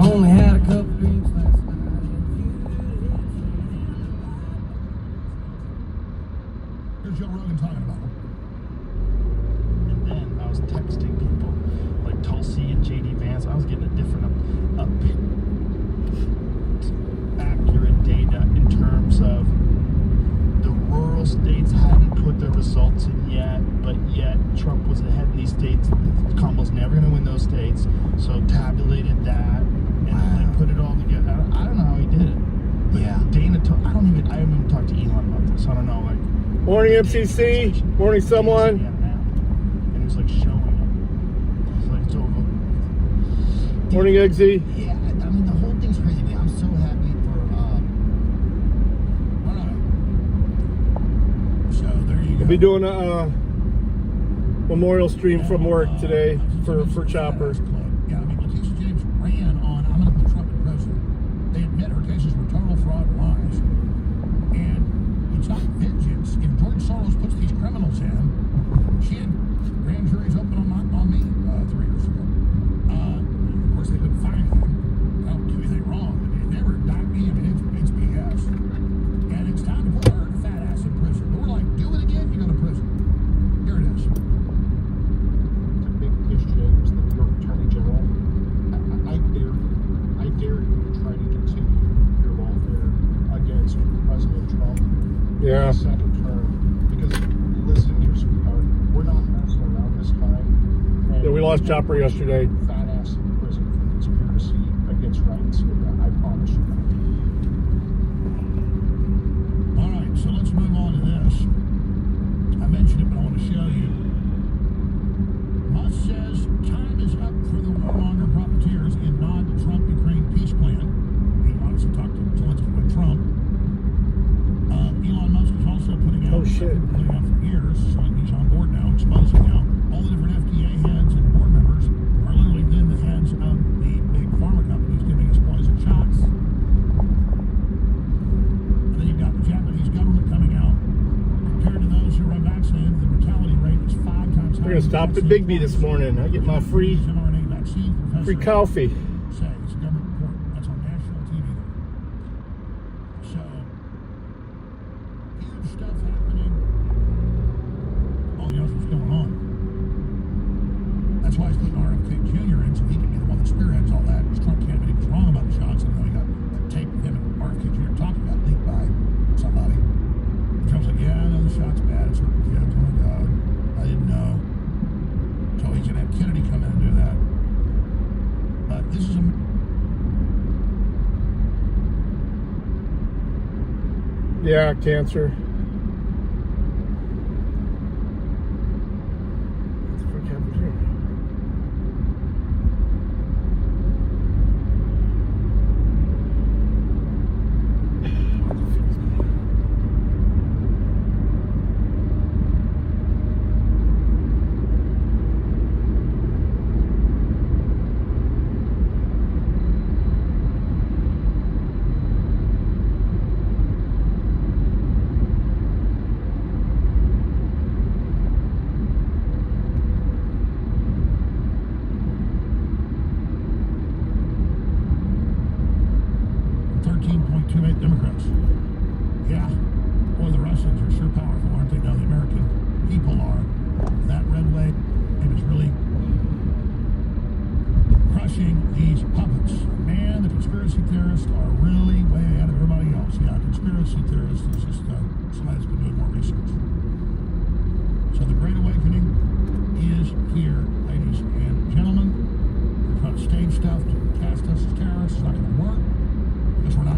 only had a couple drinks last night. Here's Joe Rogan talking about it. And then I was texting people like Tulsi and JD Vance. I was getting a different accurate data in terms of the rural states hadn't put their results in yet, but yet Trump was ahead in these states. Kamala's never going to win those states, so tabulated that and like put it all together. I don't know how he did it. But yeah, Dana. I haven't even talked to Elon about this. I don't know. Like, morning MCC. Morning someone. And he was like showing it. He's like, it's over. Morning Eggsy. Yeah, I mean the whole thing's crazy. Man. I'm so happy for. All right. So there you go. We'll be doing a memorial stream from work today for Chopper. Yeah, I mean, Letitia James ran on, I'm going to put Trump in president. They admit her cases were total fraud and lies. And it's not vengeance. If George Soros puts these criminals in, she had grand juries open on me 3 years ago. Of course, they couldn't find him. I don't do anything wrong. They never indict me. I mean, it's BS. And it's time to put her fat ass in prison. But we're like, do it again, you go to prison. Here it is. James, the New York Attorney General, I dare you to try to continue your lawfare against President Trump in Yeah. the second term. Because listen here, sweetheart, we're not messing around this time. And Yeah, we lost Chopper yesterday. Fat ass in prison for conspiracy against rights. I promise you that. All right, so let's move on to this. I mentioned it, but I want to show you. Musk says time is up for the warmonger profiteers in nod to Trump-Ukraine peace plan. He obviously talked to Zelensky with Trump. Elon Musk is also putting out, putting out for years, so he's on board now, exposing now, all the different FDA heads and board members are literally then the heads of the big pharma companies giving us poison shots. And then you've got the Japanese government coming out. Compared to those who are unvaccinated, the mortality rate is 5 times higher. We're gonna stop at Big B this morning. I get my free coffee. Say it's a government report. That's on national TV. So huge stuff happening. All the else what's going on. That's why he's putting RFK Jr. in so he can be the one that spearheads all that. Because Trump can't admit he was wrong about the shots, and then he got a tape of him and RFK Jr. talking about leaked by somebody. Trump's like, yeah, I know the shot's bad. It's hurting kids. Oh my God. I didn't know. So he's going to have Kennedy come in and do that. But this is a... Yeah, cancer. What the fuck happened here? Democrats. Yeah. Boy, the Russians are sure powerful, aren't they? Now the American people are. That red wave is really crushing these puppets. Man, the conspiracy theorists are really way ahead of everybody else. Yeah, conspiracy theorists is just somebody that's been doing more research. So the Great Awakening is here, ladies and gentlemen. They're trying to stage stuff to cast us as terrorists. It's not going to work.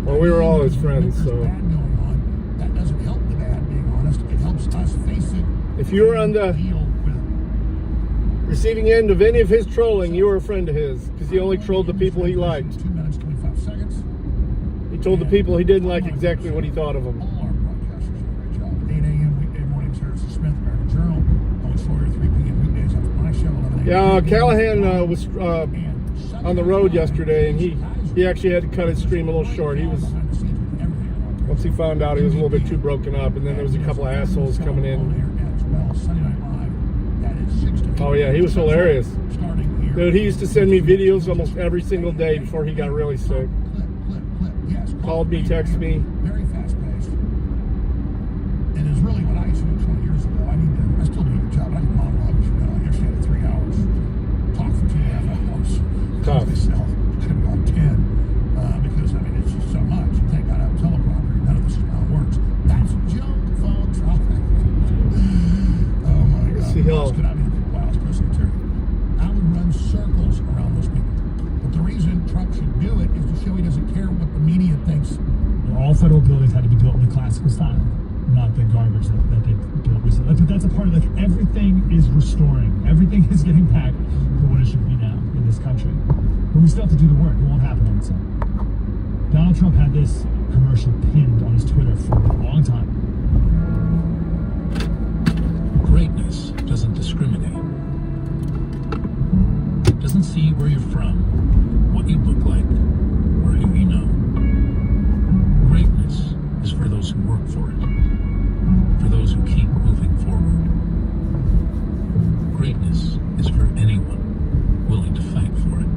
Well, we were all his friends, so. Bad going on. That doesn't help the bad, being honest. It helps us face it. If you were on the receiving end of any of his trolling, you were a friend of his, because he only trolled the people he liked. 2 minutes, 25 seconds. He told the people he didn't like exactly what he thought of them. All our broadcasters do a great job. 8 a.m. weekday mornings, Harrison Smith, American Journal. Always 4 or 3 p.m. weekdays after my show. 11 Yeah, Callahan was on the road yesterday, and he actually had to cut his stream a little short. He was, once he found out, he was a little bit too broken up, and then there was a couple of assholes coming in. Oh yeah, he was hilarious. Starting here. here. Dude, he used to send me videos almost every single day before he got really sick. Clip. Yes. Called me, texted me. Very fast paced. And it's really what I used to do 20 years ago. I still do your job. I can monologue, you know. I usually had 3 hours. Talk for 2.5 hours. Tough. Myself. Could have gone 10. Because, I mean, it's just so much. Thank God I have a teleprompter. None of this is how it works. That's a joke, folks. Oh, my God. See how... Could I be the people I was pressing to? I would run circles around those people. But the reason Trump should do it is to show he doesn't care what the media thinks. All federal buildings had to be built in the classical style, not the garbage that they built recently. But that's a part of, like, everything is restoring. Everything is getting back to what it should be now in this country. But we still have to do the work. It won't happen on its own. Donald Trump had this commercial pinned on his Twitter for a long time. Greatness doesn't discriminate. It doesn't see where you're from, what you look like, or who you know. Greatness is for those who work for it, for those who keep moving forward. Greatness is for anyone willing to fight for it.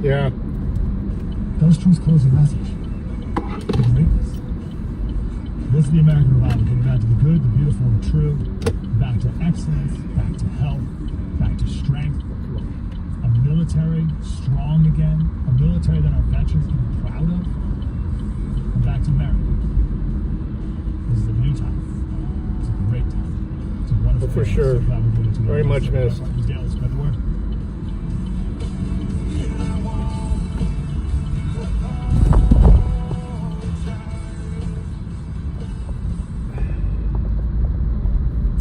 Yeah. That was Trump's closing message. Greatness. This is the American revival, getting back to the good, the beautiful, and the true, back to excellence, back to health, back to strength, a military strong again, a military that our veterans can be proud of, and back to America. This is a new time. It's a great time. It's a wonderful For time. sure. So glad we're doing it together. Very much missed. Dale, spread the word.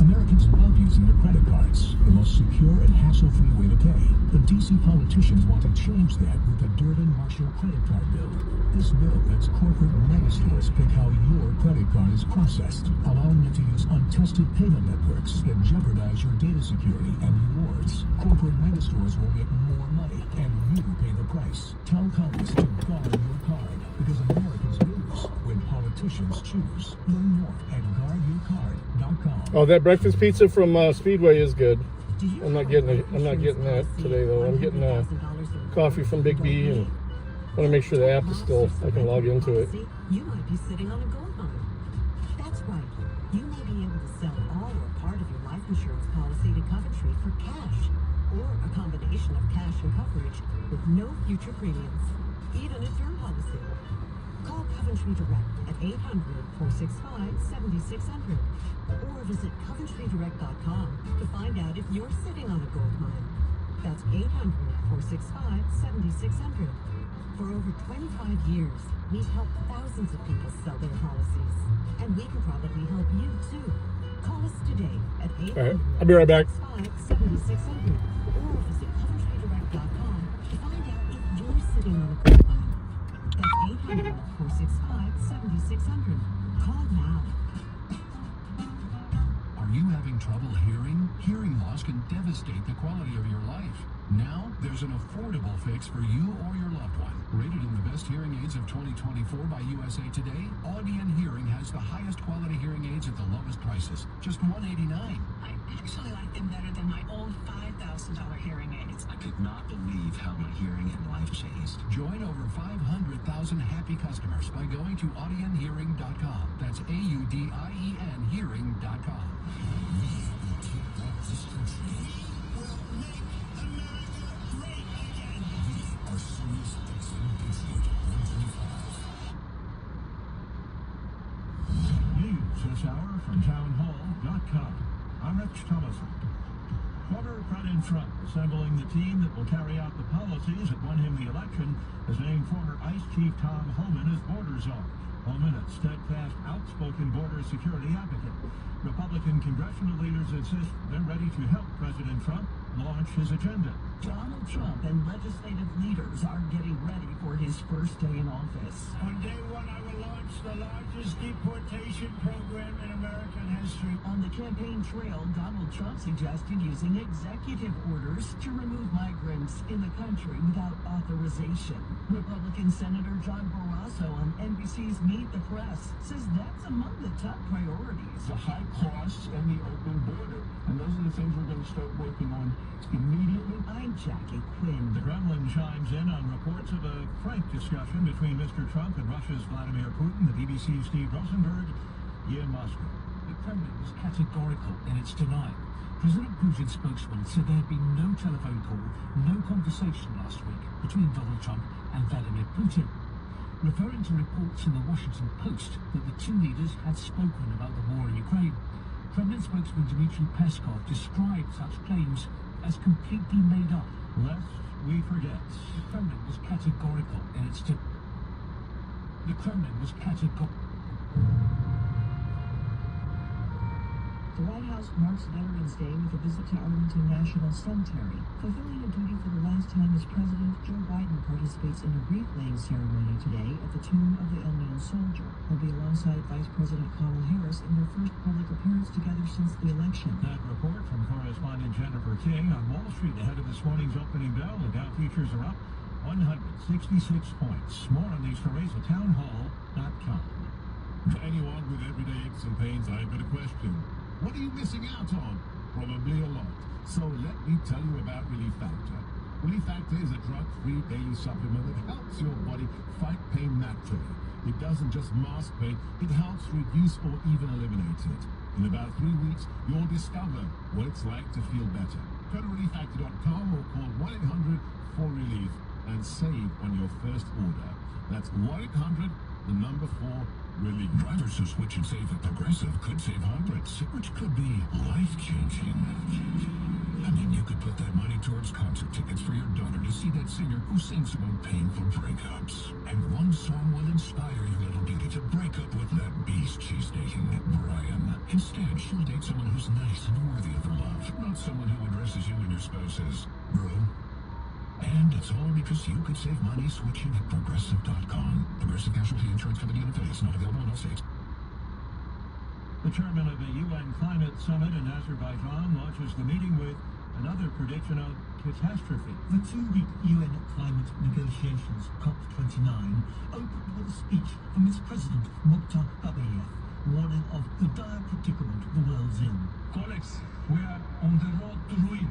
Americans love using their credit cards, the most secure and hassle-free way to pay. But DC politicians want to change that with the Durbin-Marshall credit card bill. This bill lets corporate megastores pick how your credit card is processed, allowing you to use untested payment networks that jeopardize your data security and rewards. Corporate megastores will make more money, and you pay the price. Tell Congress to guard your card, because Americans lose when politicians choose. Learn more at guardyourcard.com. Oh, that breakfast pizza from Speedway is good. I'm not getting that today though. I'm getting coffee from Big B, and I want to make sure the app is still, I can log into it. You might be sitting on a gold mine. That's right. You may be able to sell all or part of your life insurance policy to Coventry for cash, or a combination of cash and coverage with no future premiums, even a term policy. Call Coventry Direct at 800-465-7600 or visit CoventryDirect.com to find out if you're sitting on a gold mine. That's 800-465-7600. For over 25 years, we've helped thousands of people sell their policies, and we can probably help you too. Call us today at 800-465-7600 All right, I'll be right back. or visit CoventryDirect.com to find out if you're sitting on a gold mine. That's 800-465-7600. Call now. Are you having trouble hearing? Hearing loss can devastate the quality of your life. Now, there's an affordable fix for you or your loved one. Rated in the best hearing aids of 2024 by USA Today, Audion Hearing has the highest quality hearing aids at the lowest prices. Just $189. I actually like them better than my old $5,000 hearing aids. I could not believe how my hearing and life changed. Join over 500,000 happy customers by going to audionhearing.com. That's AUDIEN hearing.com. News this hour from townhall.com. I'm Rich Thomason. Former President Trump, assembling the team that will carry out the policies that won him the election, has named former ICE Chief Tom Homan as border czar. Homan, a steadfast, outspoken border security advocate. Republican congressional leaders insist they're ready to help President Trump launch his agenda. Donald Trump and legislative leaders are getting ready for his first day in office. On day one, I will launch the largest deportation program in American history. On the campaign trail, Donald Trump suggested using executive orders to remove migrants in the country without authorization. Republican Senator John Barrasso on NBC's Meet the Press says that's among the top priorities. The high costs and the open border. And those are the things we're going to start working on immediately. I'm Jackie Quinn. The Kremlin chimes in on reports of a frank discussion between Mr. Trump and Russia's Vladimir Putin. The BBC's Steve Rosenberg in Moscow. The Kremlin was categorical in its denial. President Putin's spokesman said there had been no telephone call, no conversation last week between Donald Trump and Vladimir Putin. Referring to reports in the Washington Post that the two leaders had spoken about the war in Ukraine, Kremlin spokesman Dmitry Peskov described such claims as completely made up. Lest we forget. The Kremlin was categorical in its The Kremlin was categorical. The White House marks Veterans Day with a visit to Arlington National Cemetery. Fulfilling a duty for the last time as president, Joe Biden participates in a wreath-laying ceremony today at the tomb of the unknown soldier. He'll be alongside Vice President Kamala Harris in their first public appearance together since the election. That report from correspondent Jennifer King on Wall Street ahead of this morning's opening bell. The Dow futures are up 166 points. More on these stories at townhall.com. To anyone with everyday aches and pains, I've got a question. What are you missing out on? Probably a lot. So let me tell you about Relief Factor. Relief Factor is a drug-free daily supplement that helps your body fight pain naturally. It doesn't just mask pain, it helps reduce or even eliminate it. In about 3 weeks, you'll discover what it's like to feel better. Go to relieffactor.com or call 1-800-4RELIEF and save on your first order. That's 1-800-4RELIEF. Drivers who switch and save at Progressive could save hundreds, which could be life-changing. I mean, you could put that money towards concert tickets for your daughter to see that singer who sings about painful breakups. And one song will inspire your little beauty to break up with that beast she's dating, Brian. Instead, she'll date someone who's nice and worthy of her love, not someone who addresses you and your spouse as bro. And it's all because you could save money switching at Progressive.com. Progressive Casualty Insurance Company and affiliates, not available in all states. The chairman of the UN Climate Summit in Azerbaijan launches the meeting with another prediction of catastrophe. The two-week UN climate negotiations, COP29, opened with a speech from its president, Mukhtar Babayev, warning of the dire predicament the world's in. Colleagues, we are on the road to ruin.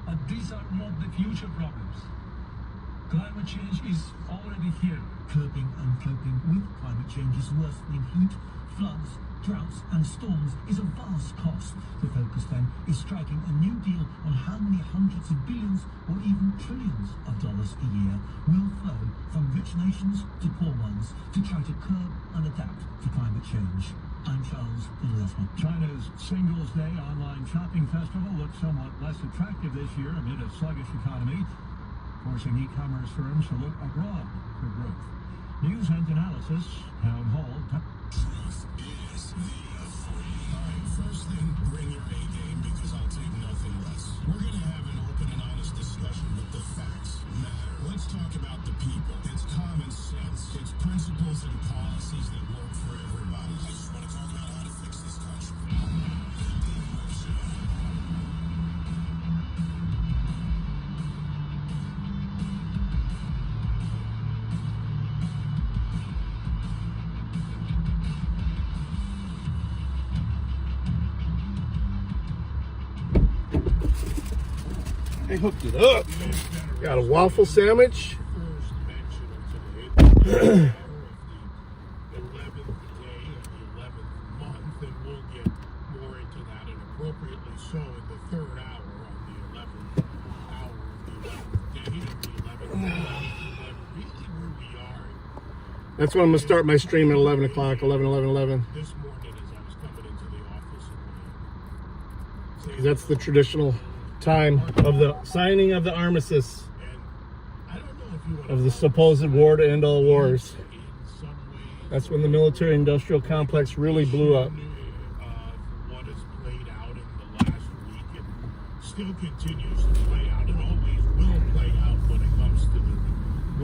But these are not the future problems. Climate change is already here. Curbing and coping with climate change's worsening heat, floods, droughts and storms is a vast cost. The focus then is striking a new deal on how many hundreds of billions or even trillions of dollars a year will flow from rich nations to poor ones to try to curb and adapt to climate change. I'm Charles Lesman. China's Singles Day online shopping festival looks somewhat less attractive this year amid a sluggish economy, forcing e-commerce firms to look abroad for growth. News and analysis, Town Hall. Truth is the authority. All right, first thing, bring your A game because I'll take nothing less. We're going to have an open and honest discussion, but the facts matter. Let's talk about the people. It's common sense. It's principles and policies that work for everybody. I just want to talk about how to fix this country. I hooked it up. Got a waffle sandwich. First mention of today, the 11th day of the 11th month, and we'll get more into that, and appropriately so, in the third hour on the 11th hour of the 11th day of the 11th month. But really where we are. That's when I'm going to start my stream at 11 o'clock, 11. This morning as I was coming into the office. Because that's the traditional time of the signing of the armistice of the supposed war to end all wars. That's when the military-industrial complex really blew up. What has played out in the last week and still continues to play out and always will play out when it comes to the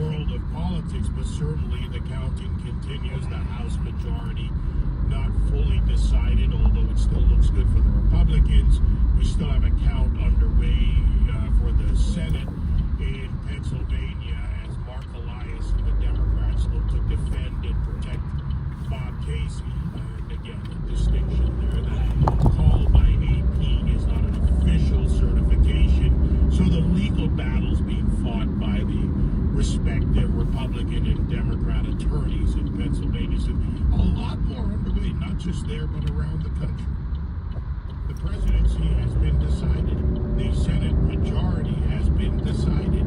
world of politics, but certainly the counting continues. The House majority not fully decided, although it still looks good for the Republicans. We still have a count underway for the Senate in Pennsylvania as Mark just there, but around the country. The presidency has been decided. The Senate majority has been decided.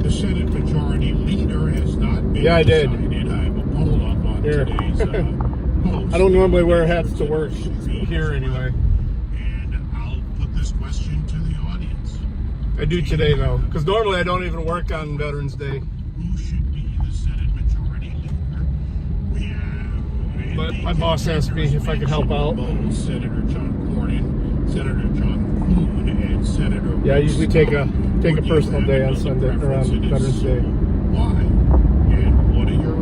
The Senate majority leader has not been Yeah, I did. decided. I have a poll up on today's post. I don't normally wear hats to work here anyway. And I'll put this question to the audience. I do today though, because normally I don't even work on Veterans Day. Who should be the Senate majority leader? We have... But my boss asked me if I could help out. Senator John Cornyn, Senator John Thune, and Senator... Yeah, I usually take a personal day on Sunday, or on Veterans Day. Why? And what are your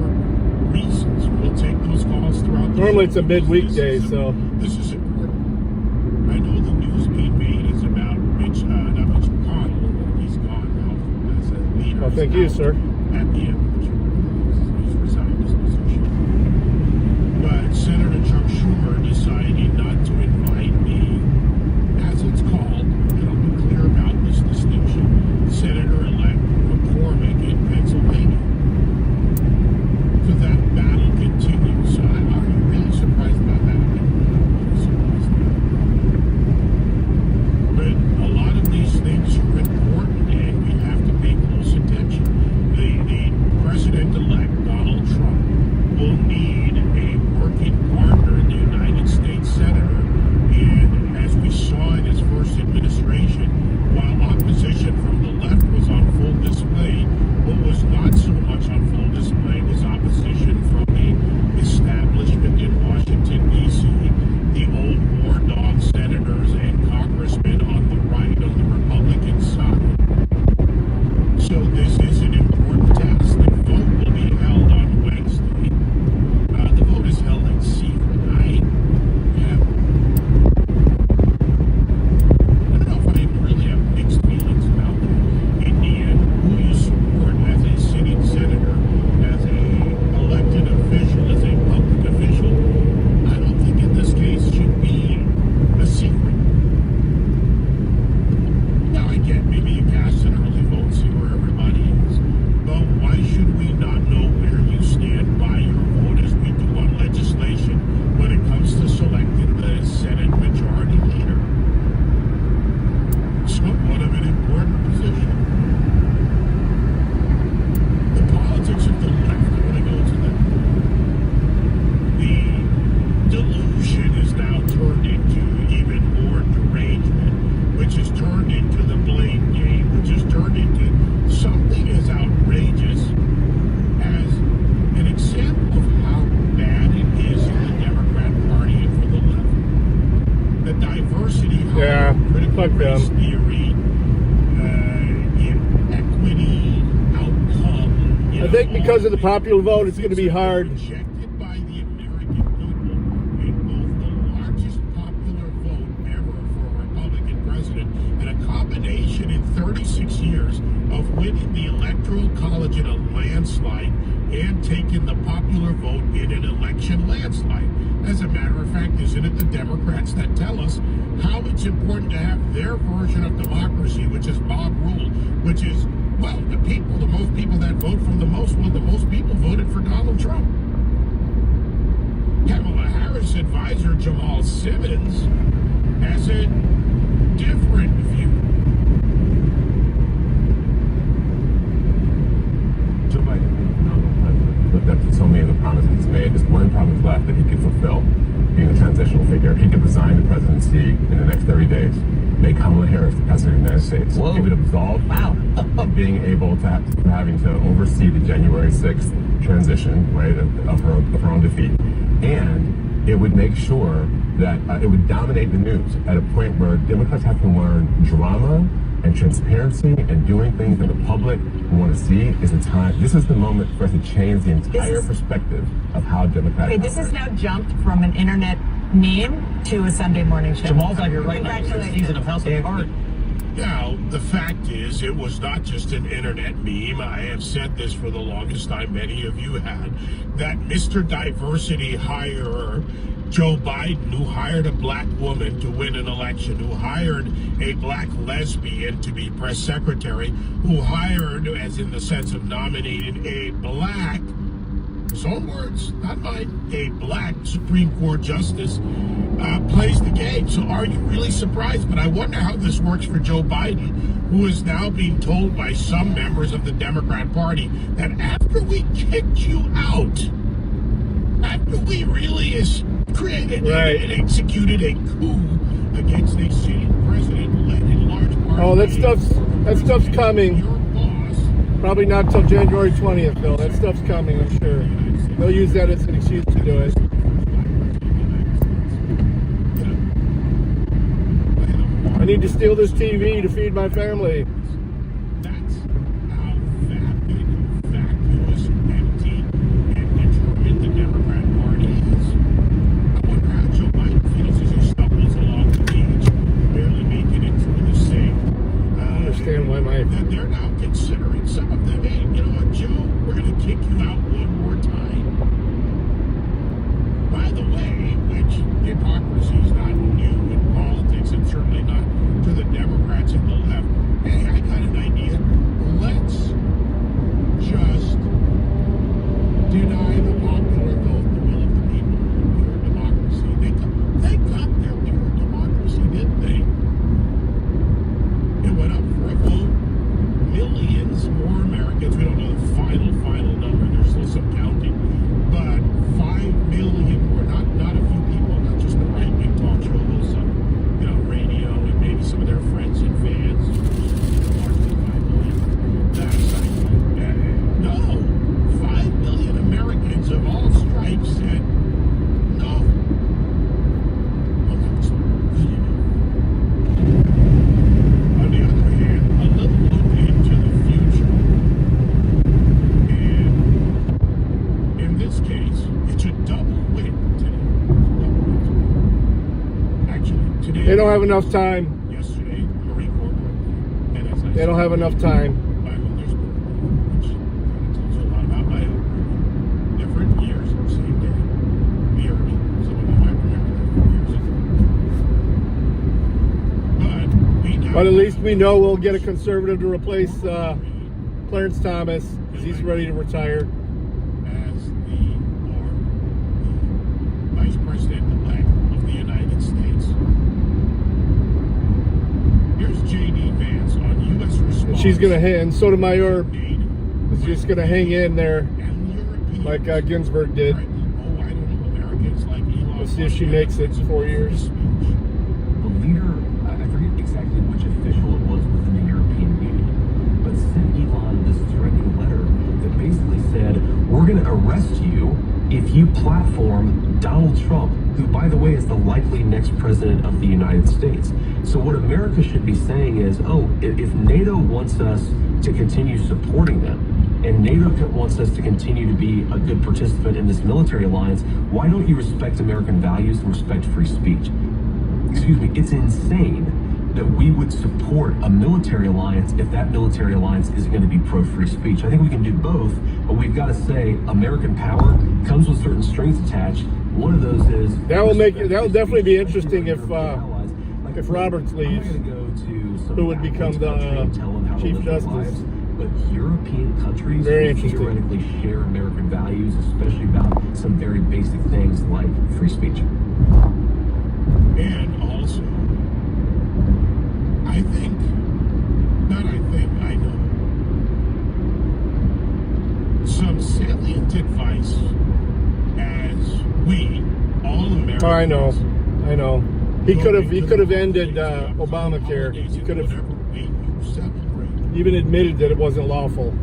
reasons? We'll take those calls throughout the Normally it's a midweek day, so... This is important. I know the news being made is about Mitch McConnell. He's gone now as a leader. Well, thank you, sir. At the end, he's resigned his position. But Senator Chuck Schumer decided not to invite me, as it's called, and I'll be clear about this distinction, Senator-elect McCormick in Pennsylvania. So that battle continues. So I'm really surprised about that. I'm really surprised about that. But a lot of these things are important, and we have to pay close attention. The president-elect Donald Trump will need a working partner in the United States Senator. And as we saw in his first administration, while opposition from the left was on full display, what was not so much on full display was opposition from the establishment in Washington, D.C., the old war dog senators and congressmen on the right, on the Republican side. So this is an important task. The vote will be held on Wednesday. The vote is held in secret. I don't know if I really have mixed feelings about that. In the end, who you support as a sitting senator, as a elected official, as a public official, I don't think in this case should be a secret. Now I get maybe you cast an early vote, see where everybody is. But why should we not know where you stand by your vote as we do on legislation when it comes to selecting the Senate majority leader? Somewhat of an important position. The politics of the left, I'm going to go to that. The delusion is now turned into even more derangement, which is turned into the blame game, which is turned into something as outrageous as an example of how bad it is in the Democrat Party and for the left. The diversity, critical race theory, inequity, outcome. I think because of the popular vote, it's going to be hard. Rejected by the American people in both the largest popular vote ever for a Republican president and a combination in 36 years of winning the Electoral College in a landslide and taking the popular vote in an election landslide. As a matter of fact, isn't it the Democrats that tell us how it's important to have their version of democracy, which is Bob Rule, which is, well, the people, the most people that vote for the most, well, the most people voted for Donald Trump. Kamala Harris advisor Jamal Simmons has a different view. Joe Biden, lived up to so many of the promises he's made. There's one promise left that he could fulfill, being a transitional figure. He could resign the presidency in the next 30 days, make Kamala Harris the president of the United States. He would absolve of being able to having to oversee the January 6th transition, right, of her own defeat. And it would make sure that it would dominate the news at a point where Democrats have to learn drama and transparency and doing things that the public want to see is the time. This is the moment for us to change the entire perspective of how Democrats. Okay, this has now jumped from an internet meme to a Sunday morning show. Jamal's on your right now. Season of House of Cards. Now, the fact is, it was not just an internet meme. I have said this for the longest time, many of you had, that Mr. Diversity hirer, Joe Biden, who hired a black woman to win an election, who hired a black lesbian to be press secretary, who hired, as in the sense of nominating, a black his own words, not mine, a black Supreme Court justice plays the game. So are you really surprised? But I wonder how this works for Joe Biden, who is now being told by some members of the Democrat Party that after we kicked you out, after we really created and executed a coup against a sitting president led in large part. Oh, that stuff's coming. Probably not till January 20th, though. That stuff's coming, I'm sure. They'll use that as an excuse to do it. I need to steal this TV to feed my family. That's how vapid, vacuous, empty, and determined the Democrat Party is. I wonder how Joe Biden feels as he stumbles along the beach, barely making it through the sink. I understand why that they're now considering, some of them, hey, you know what, Joe, we're going to kick you out one more time. By the way, which hypocrisy is not new in politics and certainly not to the Democrats and the left. Hey, I got an idea. Let's just deny the popular vote, the will of the people, pure democracy. They got their pure democracy, didn't they? It went up for a vote. Millions more Americans, we don't know the final number, there's still some counting, but 5 million more, not a few people, not just the right big talk show hosts on, radio and maybe some of their friends and fans, largely 5 million. No, 5 million Americans of all stripes said no. Well, that's on the other hand, a little look into the future. And in this case, it's a double win today. Actually, today. They don't have enough time. Yesterday, Marine Corps birthday. And as I They don't have enough time. my mother's birthday, which tells you a lot about my own birthday. Different years, same day. Mirror me. Some of you might remember that from years ago. But we now. But at least we know we'll get a conservative to replace Clarence Thomas, because he's ready to retire. As the Vice President-elect of the United States. Here's J.D. Vance on U.S. response. And she's going to hang, and Sotomayor is just going to hang in there like Ginsburg did. Let's see if she makes it in 4 years. The leader, I forget exactly which official it was within the European Union, but sent Elon this threatening letter that basically said, we're going to arrest you if you platform Donald Trump, who, by the way, is the likely next president of the United States. So what America should be saying is, if NATO wants us to continue supporting them, and NATO wants us to continue to be a good participant in this military alliance, why don't you respect American values and respect free speech? Excuse me, it's insane that we would support a military alliance if that military alliance isn't going to be pro-free speech. I think we can do both, but we've got to say American power comes with certain strings attached. One of those is that will definitely be interesting if Roberts leaves, who would become the Chief Justice. But European countries very interesting. Theoretically share American values, especially about some very basic things like free speech. And also, I know some salient advice as we, all Americans. Oh, I know. He could have ended Obamacare. He could have even admitted that it wasn't lawful.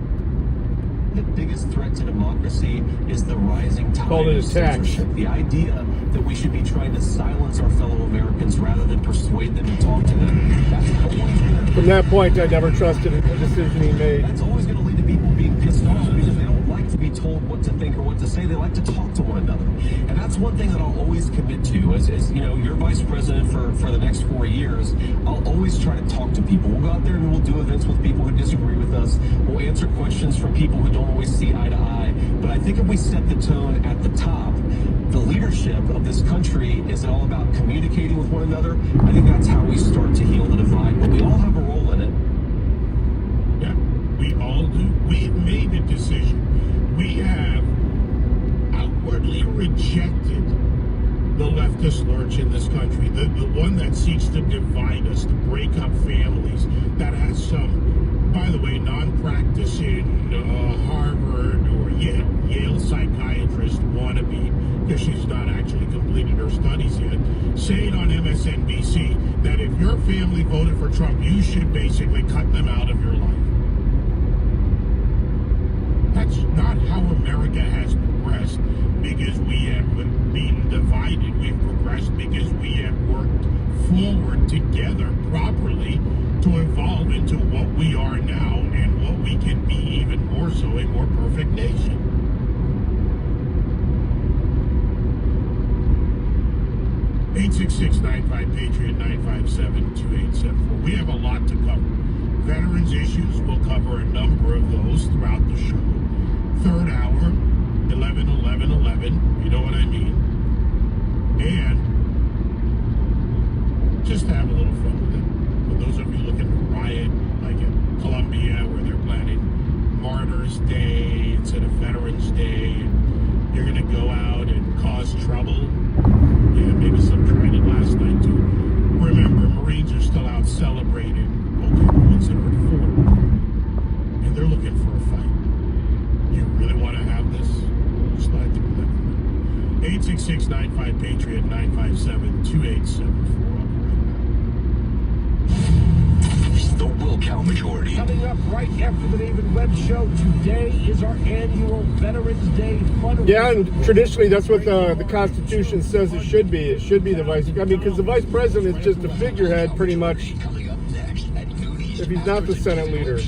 The biggest threat to democracy is the rising tide of censorship. The idea that we should be trying to silence our fellow Americans rather than persuade them and talk to them. That's always going to... From that point, I never trusted a decision he made. That's always going to lead to people being pissed off because they don't like to be told what to think or what to say. They like to talk to one another. And that's one thing that I'll always commit to as your vice president for the next 4 years. I'll always try to talk to people. We'll go out there and we'll do events with people who disagree with us. We'll answer questions from people who don't always see eye to eye. But I think if we set the tone at the top, the leadership of this country is all about communicating with one another. I think that's how we start to heal the divide. But we all have a role in it. Yeah, we all do. We've made a decision. We have country, the one that seeks to divide us, to break up families, that has some, by the way, non-practicing Harvard or Yale psychiatrist wannabe, because she's not actually completed her studies yet, saying on MSNBC that if your family voted for Trump, you should basically cut them out of your life. That's not how America has progressed, because we have been divided. We've progressed because we have worked forward together properly to evolve into what we are now and what we can be even more so, a more perfect nation. (866-95-PATRIOT) 957-2874. We have a lot to cover. Veterans issues, we'll cover a number of those throughout the show. Third hour, 11-11-11, you know what I mean. And just to have a little fun with it. For those of you looking to riot, like in Colombia, where they're planning Martyrs Day instead of Veterans Day, and you're going to go out and cause trouble. Yeah, maybe some tried it last night too. Remember, Marines are still out celebrating, okay, the ones that are at fort, and they're looking for a fight. You really want to have this? Just let them know. 866-95-PATRIOT 957-2874. The Will Count Majority. Coming up right after the David Webb Show, today is our annual Veterans Day fundraiser. Yeah, and traditionally that's what the Constitution says it should be. It should be the vice. I mean, because the vice president is just a figurehead, pretty much. If he's not the Senate leader.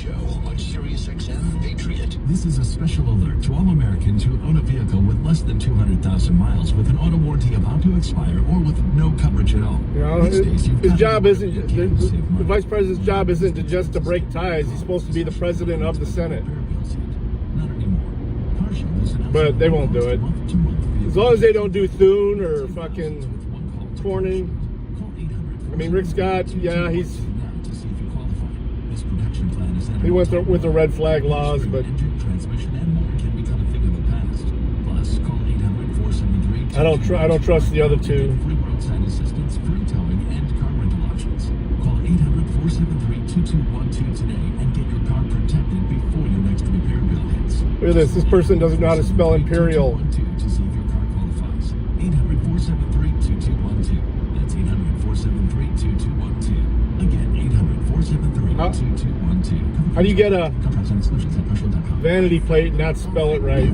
This is a special alert to all Americans who own a vehicle with less than 200,000 miles with an auto warranty about to expire or with no coverage at all. You know, his job isn't, the vice president's job isn't just to break ties. He's supposed to be the president of the Senate. But they won't do it. As long as they don't do Thune or fucking Cornyn. I mean, Rick Scott, yeah, he went with the red flag laws, but I don't trust the other two. Free roadside assistance, free towing, and car rental options. Call 800-473-2212 today and get your car protected before your next repair bill hits. Look at this. This person doesn't know how to spell Imperial. To see if your car qualifies. 800-473-2212. That's 800-473-2212. Again, 800-473-2212. How do you get a vanity plate and not spell it right?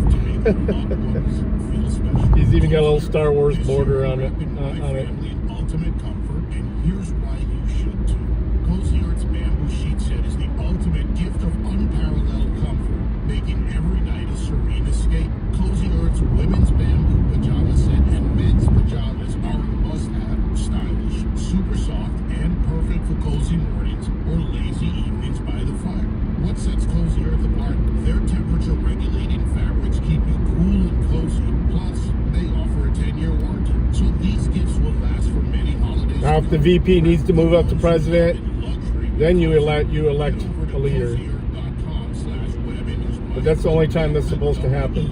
He's even got a little Star Wars border on it. Ultimate comfort, and here's why you should too. Cozy Earth's bamboo sheet set is the ultimate gift of unparalleled comfort, making every night a serene escape. Cozy Earth's women's bamboo pajama set and men's pajamas are a must-have. Stylish, super soft, and perfect for cozy mornings or lazy evenings by the fire. What sets Cozy Earth apart? Their temperature-regulating fabrics keep you cool and cozy. Plus, they offer a 10-year warranty, so these gifts will last for many holidays. Now, if the VP needs to move up to president, then you elect a leader. But that's the only time that's supposed to happen.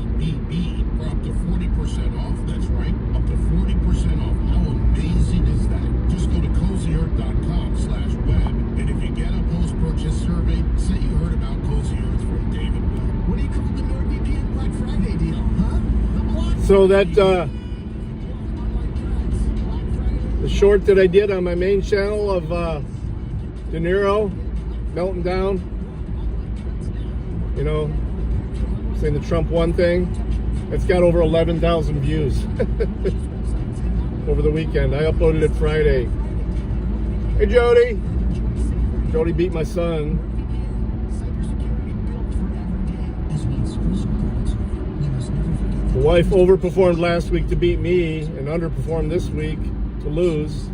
For up to 40% off. That's right, up to 40% off. How amazing is that? Just go to CozyEarth.com/web, and if you get a post-purchase survey, say you heard about Cozy Earth from David Webb. What do you call the NordVPN Black Friday deal, huh? So that the short that I did on my main channel of De Niro melting down, you know, saying the Trump won thing, it's got over 11,000 views over the weekend. I uploaded it Friday. Hey Jody. Jody beat my son. The wife overperformed last week to beat me and underperformed this week to lose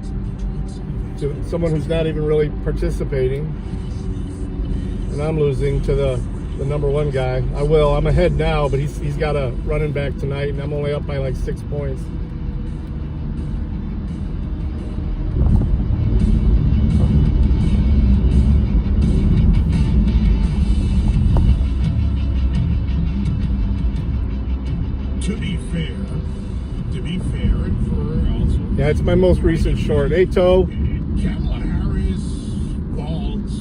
to someone who's not even really participating. And I'm losing to the number one guy. I'm ahead now, but he's got a running back tonight, and I'm only up by like 6 points. Yeah, it's my most recent short. Hey, Toe. Kamala Harris faults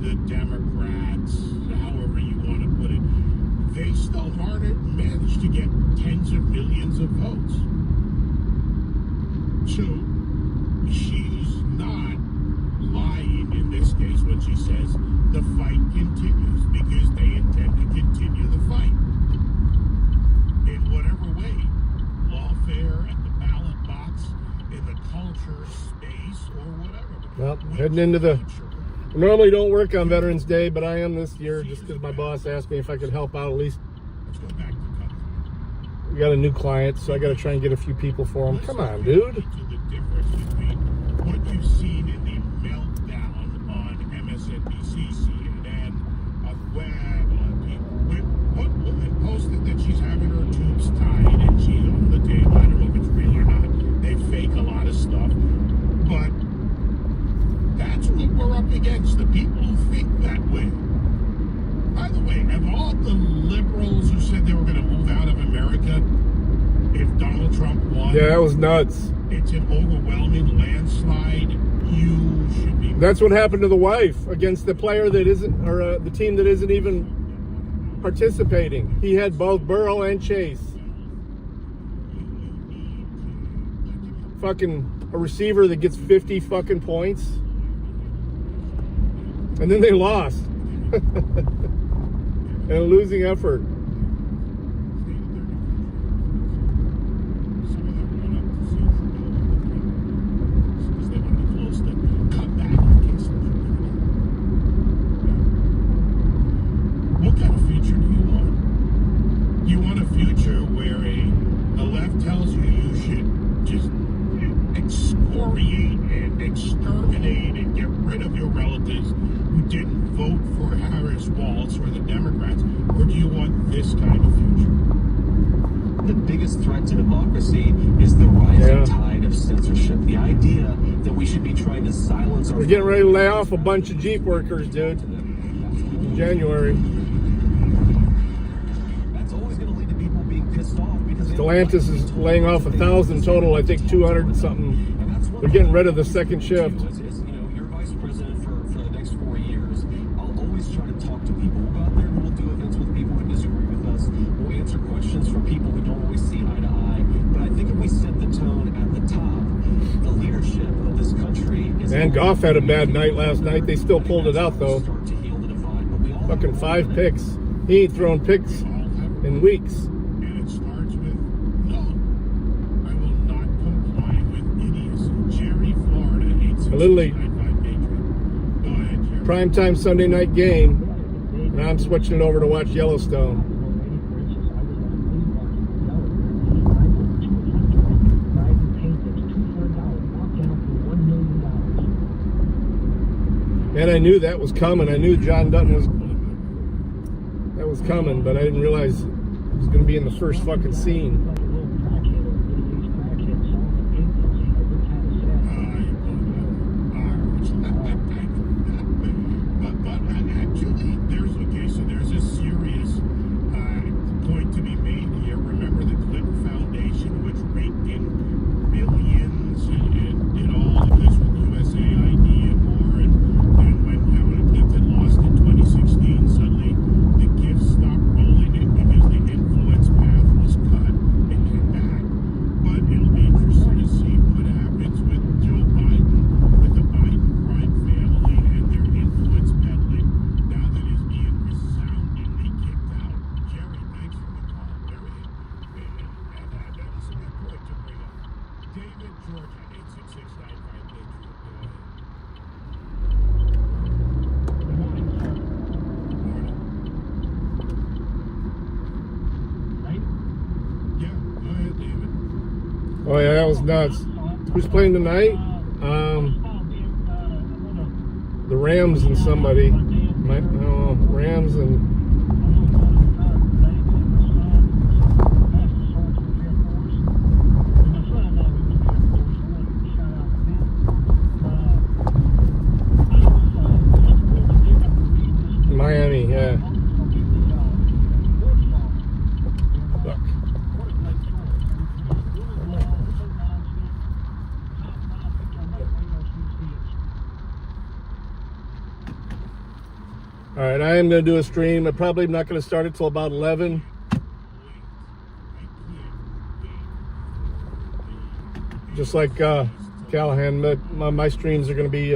the Democrats, however you want to put it. They still haven't managed to get tens of millions of votes. So she's not lying in this case when she says the fight continues, because they intend to continue the fight. In whatever way, lawfare at the ballot box, in the culture space, or whatever. Well, heading into the... I normally don't work on Veterans Day, but I am this year just because my boss asked me if I could help out at least. Let's go back to country. We got a new client, so I got to try and get a few people for him. Come on, dude. To the difference between what you've seen in the meltdown on MSNBC, CNN, on the web, when one woman posted that she's having her tubes tied and she on the tape. I don't know if it's real or not. They fake a lot of stuff, but that's what we're up against. The people who think that way. By the way, have all the liberals who said they were going to move out of America if Donald Trump won? Yeah, that was nuts. It's an overwhelming landslide. You should be... That's what happened to the wife against the player that isn't, or the team that isn't even participating. He had both Burrow and Chase. Fucking a receiver that gets 50 fucking points. And then they lost. And a losing effort. What kind of future do you want? Do you want a future where the left tells you you should just excoriate and exterminate and get rid of your relatives who didn't vote for Harris, Walz, or the Democrats? Or do you want this kind of future? The biggest threat to democracy is the rising tide of censorship. The idea that we should be trying to silence our... We're getting ready to lay off a bunch of Jeep workers, dude. In January. That's always going to lead to people being pissed off because... Stellantis is laying off 1,000 total, I think 200 and something. They're getting rid of the second shift. You're vice president for the next 4 years. I'll always try to talk to people. We'll go out there and we'll do events with people who disagree with us. We'll answer questions from people who don't always see eye to eye. But I think if we set the tone at the top, the leadership of this country is... And Goff had a bad night last night. They still pulled it out, though. Fucking 5 picks. He ain't thrown picks in weeks. And it starts with, no, I will not comply with idiocy. Jerry, Florida, 865 Literally, Patriot. Go ahead, Jerry. primetime Sunday night game. And I'm switching it over to watch Yellowstone. And I knew that was coming. I knew John Dutton was coming, but I didn't realize it was going to be in the first fucking scene. But actually, there's a serious point to be made here. Remember the Clinton Foundation, which raked in billions and did all of this with USAID and more, and when Hillary Clinton lost in 2016, suddenly the gifts stopped rolling in because the influence path was cut. It came back. But it'll be interesting to see what happens with Joe Biden, with the Biden crime family and their influence peddling, now that he's being resoundingly kicked out. Jerry, thanks for the call. That is a good point to bring up. David, Georgia, 866-95 Patriot. Go ahead. Oh yeah, that was nuts. Who's playing tonight? The Rams and somebody. Rams and... Miami, yeah. Look. All right, I am going to do a stream. I'm probably not going to start it till about 11. Just like Callahan, my streams are going to be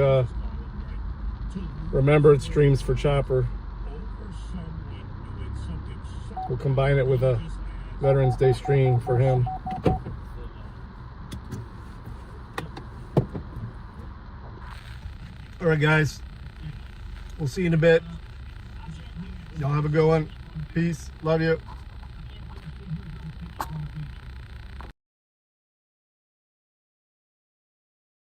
remembrance streams for Chopper. We'll combine it with a Veterans Day stream for him. All right, guys. We'll see you in a bit. Y'all have a good one. Peace. Love you.